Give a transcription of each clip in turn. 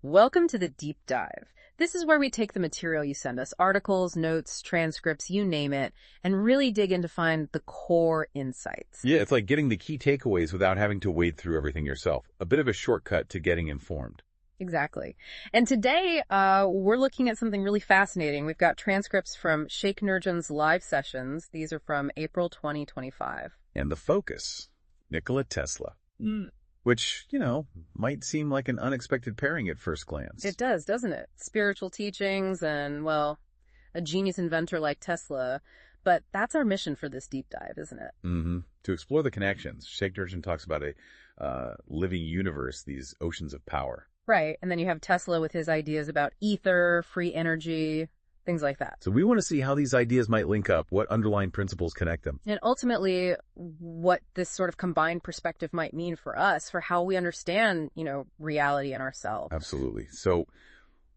Welcome to the Deep Dive. This is where we take the material you send us, articles, notes, transcripts, you name it, and really dig in to find the core insights. Yeah, it's like getting the key takeaways without having to wade through everything yourself. A bit of a shortcut to getting informed. Exactly. And today, we're looking at something really fascinating. We've got transcripts from Sheikh Nurjan's live sessions. These are from April 2025. And the focus, Nikola Tesla. Which, might seem like an unexpected pairing at first glance. It does, doesn't it? Spiritual teachings and, well, a genius inventor like Tesla. But that's our mission for this deep dive, isn't it? Mm-hmm. To explore the connections, Sheikh Nurjan talks about a living universe, these oceans of power. Right. And then you have Tesla with his ideas about ether, free energy, things like that. So we want to see how these ideas might link up, what underlying principles connect them. And ultimately, what this sort of combined perspective might mean for us, for how we understand, reality and ourselves. Absolutely. So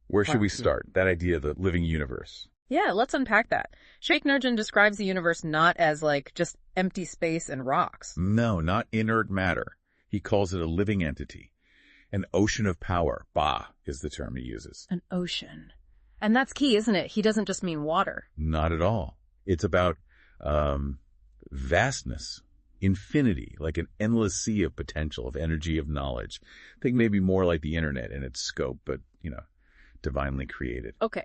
where should we start? That idea of the living universe. Yeah, let's unpack that. Sheikh Nurjan describes the universe not as just empty space and rocks. No, not inert matter. He calls it a living entity. An ocean of power. Ba is the term he uses. An ocean. And that's key, isn't it? He doesn't just mean water. Not at all. It's about vastness, infinity, like an endless sea of potential, of energy, of knowledge. Think maybe more like the internet in its scope, but, divinely created. Okay.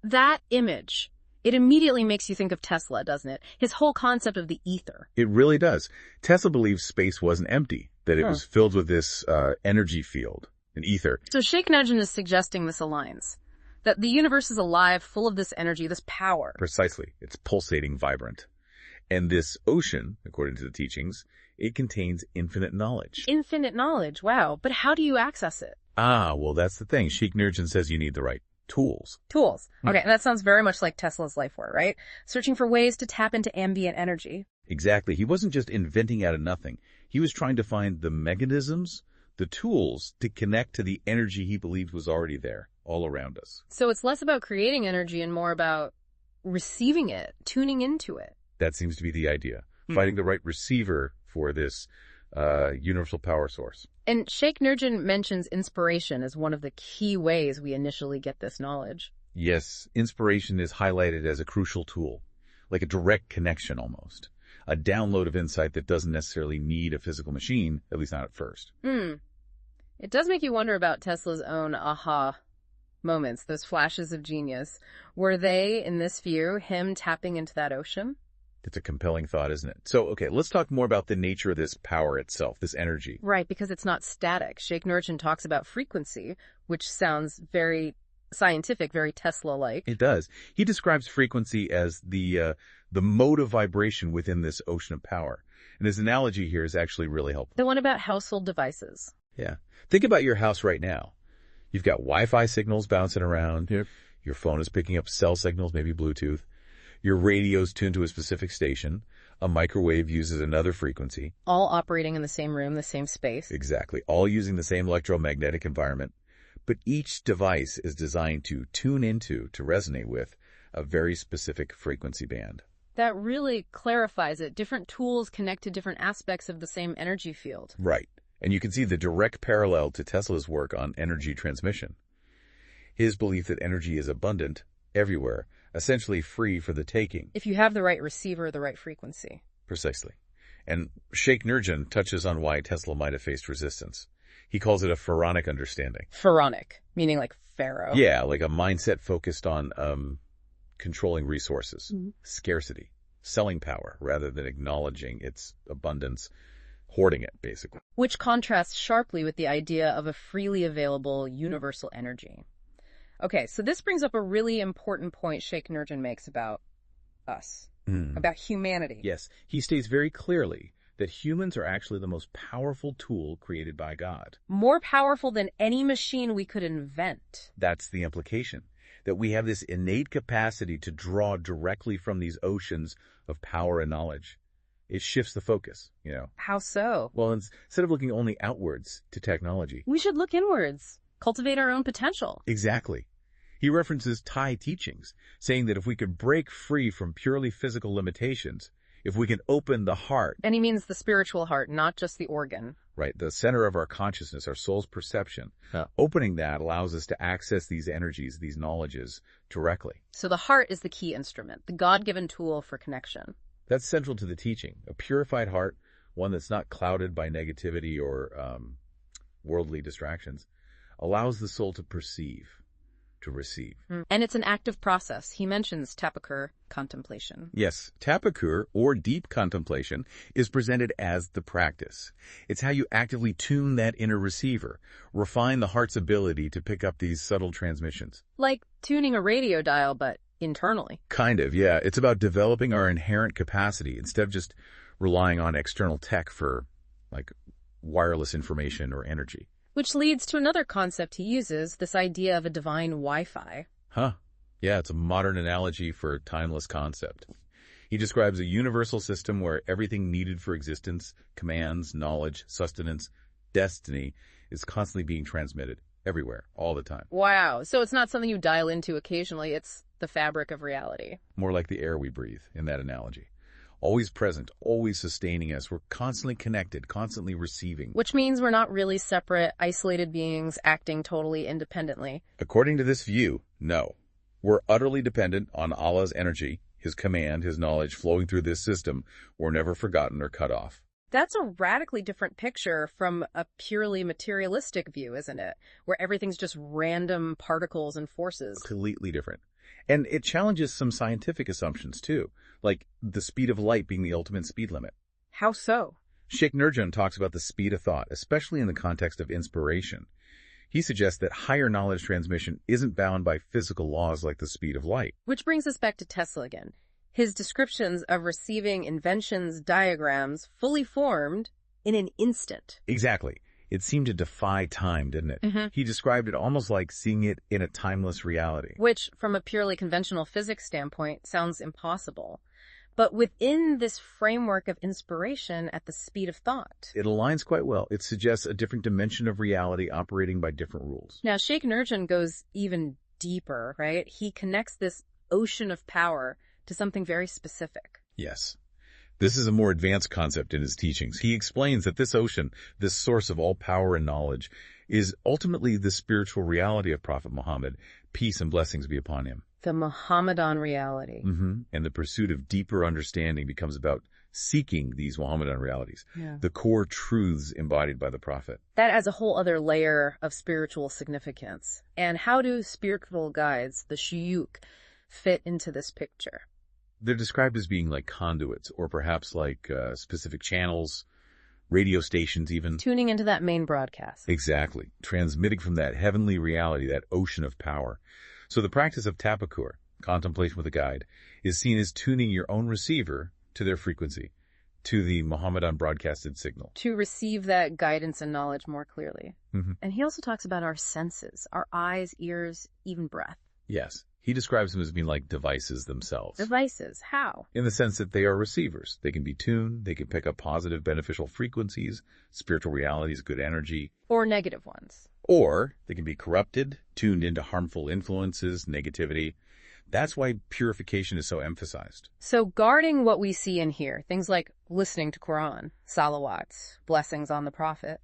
That image, it immediately makes you think of Tesla, doesn't it? His whole concept of the ether. It really does. Tesla believes space wasn't empty, that it was filled with this energy field, an ether. So Sheikh Nurjan is suggesting this aligns. That the universe is alive, full of this energy, this power. Precisely. It's pulsating, vibrant. And this ocean, according to the teachings, it contains infinite knowledge. Infinite knowledge, wow. But how do you access it? Well, that's the thing. Sheikh Nurjan says you need the right tools. Tools. Okay, that sounds very much like Tesla's life work, right? Searching for ways to tap into ambient energy. Exactly. He wasn't just inventing out of nothing. He was trying to find the mechanisms, the tools to connect to the energy he believed was already there, all around us. So it's less about creating energy and more about receiving it, tuning into it. That seems to be the idea. Finding the right receiver for this universal power source. And Sheikh Nurjan mentions inspiration as one of the key ways we initially get this knowledge. Yes, inspiration is highlighted as a crucial tool, like a direct connection almost. A download of insight that doesn't necessarily need a physical machine, at least not at first. It does make you wonder about Tesla's own aha moments, those flashes of genius. Were they, in this view, him tapping into that ocean? It's a compelling thought, isn't it? So, okay, let's talk more about the nature of this power itself, this energy. Right, because it's not static. Sheikh Nurjan talks about frequency, which sounds very scientific, very Tesla-like. It does. He describes frequency as the mode of vibration within this ocean of power. And his analogy here is actually really helpful. The one about household devices. Yeah. Think about your house right now. You've got Wi-Fi signals bouncing around. Yep. Your phone is picking up cell signals, maybe Bluetooth. Your radio's tuned to a specific station. A microwave uses another frequency. All operating in the same room, the same space. Exactly. All using the same electromagnetic environment. But each device is designed to tune into, to resonate with, a very specific frequency band. That really clarifies it. Different tools connect to different aspects of the same energy field. Right. And you can see the direct parallel to Tesla's work on energy transmission. His belief that energy is abundant everywhere, essentially free for the taking. If you have the right receiver, the right frequency. Precisely. And Sheikh Nurjan touches on why Tesla might have faced resistance. He calls it a pharaonic understanding. Pharaonic, meaning like pharaoh. Yeah, like a mindset focused on controlling resources, scarcity, selling power, rather than acknowledging its abundance, hoarding it, basically. Which contrasts sharply with the idea of a freely available universal energy. Okay, so this brings up a really important point Sheikh Nurjan makes about us, about humanity. Yes, he states very clearly that humans are actually the most powerful tool created by God. More powerful than any machine we could invent. That's the implication, that we have this innate capacity to draw directly from these oceans of power and knowledge. It shifts the focus, How so? Well, instead of looking only outwards to technology. We should look inwards, cultivate our own potential. Exactly. He references Thai teachings, saying that if we could break free from purely physical limitations, If we can open the heart. And he means the spiritual heart, not just the organ. Right, the center of our consciousness, our soul's perception. Opening that allows us to access these energies, these knowledges, directly. So the heart is the key instrument, the God-given tool for connection. That's central to the teaching. A purified heart, one that's not clouded by negativity or worldly distractions, allows the soul to perceive, to receive. And it's an active process. He mentions tapakur, contemplation. Yes, tapakur, or deep contemplation, is presented as the practice. It's how you actively tune that inner receiver, refine the heart's ability to pick up these subtle transmissions. Like tuning a radio dial, but internally. Kind of, yeah. It's about developing our inherent capacity instead of just relying on external tech for, like, wireless information or energy. Which leads to another concept he uses, this idea of a divine Wi-Fi. Huh. Yeah, it's a modern analogy for a timeless concept. He describes a universal system where everything needed for existence, commands, knowledge, sustenance, destiny, is constantly being transmitted everywhere, all the time. Wow. So it's not something you dial into occasionally, it's the fabric of reality. More like the air we breathe in that analogy. Always present, always sustaining us. We're constantly connected, constantly receiving. Which means we're not really separate, isolated beings acting totally independently. According to this view, no. We're utterly dependent on Allah's energy, His command, His knowledge flowing through this system. We're never forgotten or cut off. That's a radically different picture from a purely materialistic view, isn't it? Where everything's just random particles and forces. Completely different. And it challenges some scientific assumptions, too, like the speed of light being the ultimate speed limit. How so? Sheikh Nurjan talks about the speed of thought, especially in the context of inspiration. He suggests that higher knowledge transmission isn't bound by physical laws like the speed of light. Which brings us back to Tesla again. His descriptions of receiving inventions, diagrams, fully formed in an instant. Exactly. It seemed to defy time, didn't it? He described it almost like seeing it in a timeless reality. Which, from a purely conventional physics standpoint, sounds impossible. But within this framework of inspiration at the speed of thought, it aligns quite well. It suggests a different dimension of reality operating by different rules. Now, Sheikh Nurjan goes even deeper, right? He connects this ocean of power to something very specific. Yes. This is a more advanced concept in his teachings. He explains that this ocean, this source of all power and knowledge, is ultimately the spiritual reality of Prophet Muhammad. Peace and blessings be upon him. The Muhammadan reality. And the pursuit of deeper understanding becomes about seeking these Muhammadan realities, the core truths embodied by the Prophet. That adds a whole other layer of spiritual significance. And how do spiritual guides, the shuyukh, fit into this picture? They're described as being like conduits, or perhaps like specific channels, radio stations even. Tuning into that main broadcast. Exactly. Transmitting from that heavenly reality, that ocean of power. So the practice of tapakur, contemplation with a guide, is seen as tuning your own receiver to their frequency, to the Muhammadan broadcasted signal. To receive that guidance and knowledge more clearly. And he also talks about our senses, our eyes, ears, even breath. Yes. He describes them as being like devices themselves. Devices? How? In the sense that they are receivers. They can be tuned, they can pick up positive, beneficial frequencies, spiritual realities, good energy. Or negative ones. Or they can be corrupted, tuned into harmful influences, negativity. That's why purification is so emphasized. So guarding what we see and hear, things like listening to Quran, salawats, blessings on the Prophet,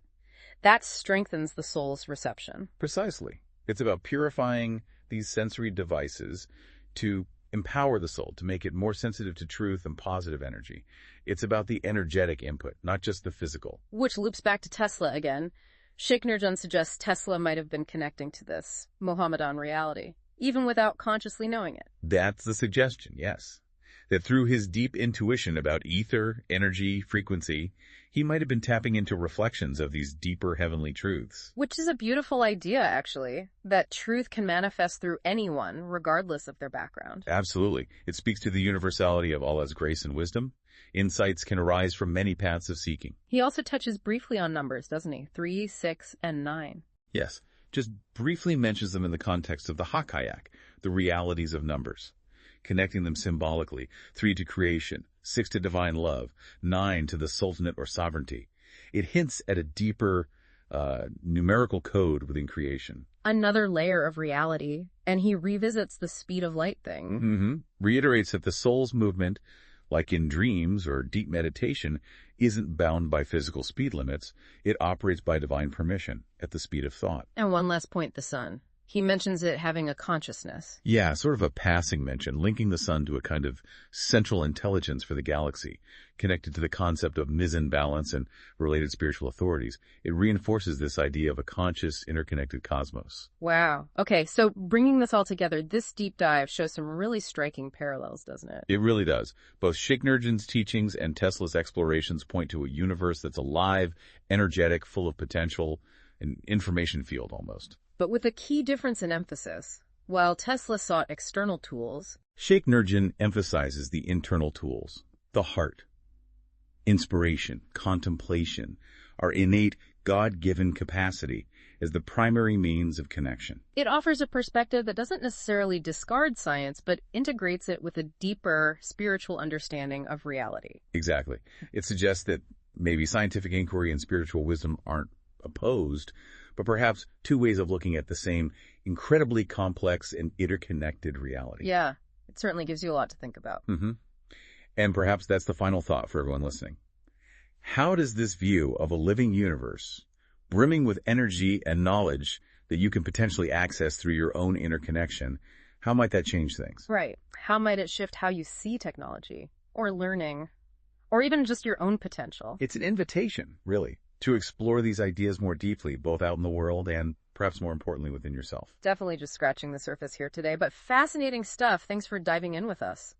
that strengthens the soul's reception. Precisely. It's about purifying these sensory devices to empower the soul, to make it more sensitive to truth and positive energy. It's about the energetic input, not just the physical. Which loops back to Tesla again. Sheikh Nurjan suggests Tesla might have been connecting to this Mohammedan reality, even without consciously knowing it. That's the suggestion, yes. That through his deep intuition about ether, energy, frequency, he might have been tapping into reflections of these deeper heavenly truths. Which is a beautiful idea, actually, that truth can manifest through anyone, regardless of their background. Absolutely. It speaks to the universality of Allah's grace and wisdom. Insights can arise from many paths of seeking. He also touches briefly on numbers, doesn't he? 3, 6, and 9. Yes, just briefly mentions them in the context of the Hakayak, the realities of numbers, connecting them symbolically, 3 to creation, 6 to divine love, 9 to the sultanate or sovereignty. It hints at a deeper numerical code within creation. Another layer of reality, and he revisits the speed of light thing. Reiterates that the soul's movement Like in dreams or deep meditation, isn't bound by physical speed limits. It operates by divine permission at the speed of thought. And one last point, the sun. He mentions it having a consciousness. Yeah, sort of a passing mention, linking the sun to a kind of central intelligence for the galaxy, connected to the concept of Mizzen balance and related spiritual authorities. It reinforces this idea of a conscious, interconnected cosmos. Wow. Okay, so bringing this all together, this deep dive shows some really striking parallels, doesn't it? It really does. Both Schick-Nurjan's teachings and Tesla's explorations point to a universe that's alive, energetic, full of potential, an information field almost. But with a key difference in emphasis. While Tesla sought external tools, Schick-Nurjan emphasizes the internal tools, the heart, inspiration, contemplation, our innate God-given capacity as the primary means of connection. It offers a perspective that doesn't necessarily discard science, but integrates it with a deeper spiritual understanding of reality. Exactly. It suggests that maybe scientific inquiry and spiritual wisdom aren't opposed, but perhaps two ways of looking at the same incredibly complex and interconnected reality. Yeah, it certainly gives you a lot to think about. And perhaps that's the final thought for everyone listening. How does this view of a living universe, brimming with energy and knowledge that you can potentially access through your own interconnection, how might that change things? Right. How might it shift how you see technology, or learning, or even just your own potential? It's an invitation, really, to explore these ideas more deeply, both out in the world and, perhaps more importantly, within yourself. Definitely just scratching the surface here today, but fascinating stuff. Thanks for diving in with us.